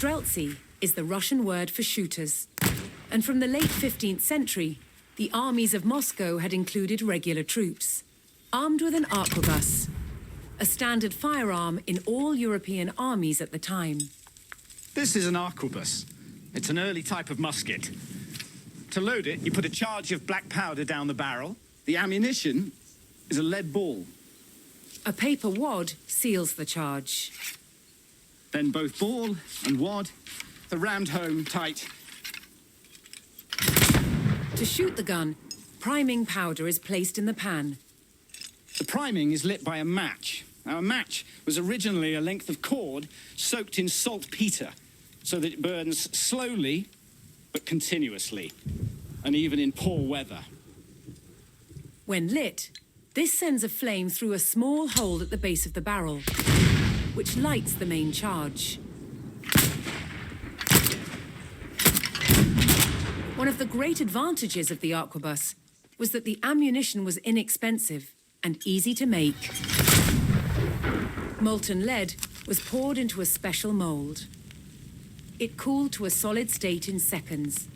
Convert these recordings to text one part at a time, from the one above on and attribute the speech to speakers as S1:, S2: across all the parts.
S1: Streltsy is the Russian word for shooters. And from the late 15th century, the armies of Moscow had included regular troops, armed with an arquebus, a standard firearm in all European armies at the time.
S2: This is an arquebus. It's an early type of musket. To load it, you put a charge of black powder down the barrel. The ammunition is a lead ball.
S1: A paper wad seals the charge.
S2: Then both ball and wad are rammed home tight.
S1: To shoot the gun, priming powder is placed in the pan.
S2: The priming is lit by a match. Now, a match was originally a length of cord soaked in saltpeter so that it burns slowly but continuously, and even in poor weather.
S1: When lit, this sends a flame through a small hole at the base of the barrel, which lights the main charge. One of the great advantages of the arquebus was that the ammunition was inexpensive and easy to make. Molten lead was poured into a special mold. It cooled to a solid state in seconds,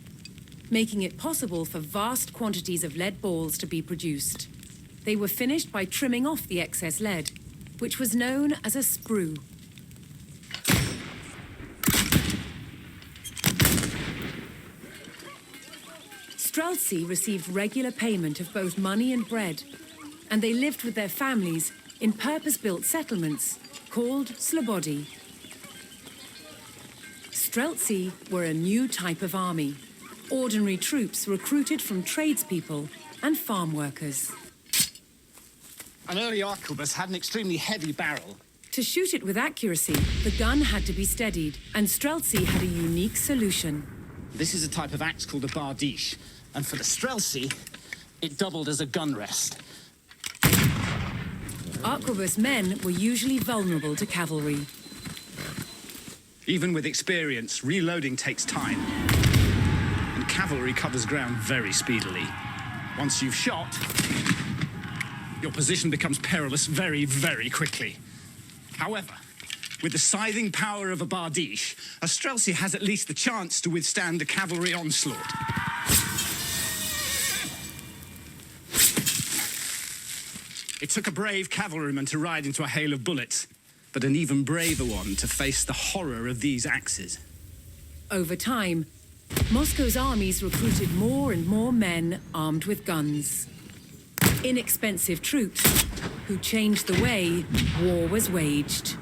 S1: making it possible for vast quantities of lead balls to be produced. They were finished by trimming off the excess lead, which was known as a sprue. Streltsy received regular payment of both money and bread, and they lived with their families in purpose-built settlements called slobody. Streltsy were a new type of army, ordinary troops recruited from tradespeople and farm workers.
S2: An early arquebus had an extremely heavy barrel.
S1: To shoot it with accuracy, the gun had to be steadied, and Streltsy had a unique solution.
S2: This is a type of axe called a bardiche, and for the Streltsy, it doubled as a gun rest.
S1: Arquebus men were usually vulnerable to cavalry.
S2: Even with experience, reloading takes time, and cavalry covers ground very speedily. Once you've shot, your position becomes perilous very, very quickly. However, with the scything power of a bardiche, a Streltsy has at least the chance to withstand a cavalry onslaught. It took a brave cavalryman to ride into a hail of bullets, but an even braver one to face the horror of these axes.
S1: Over time, Moscow's armies recruited more and more men armed with guns. Inexpensive troops who changed the way war was waged.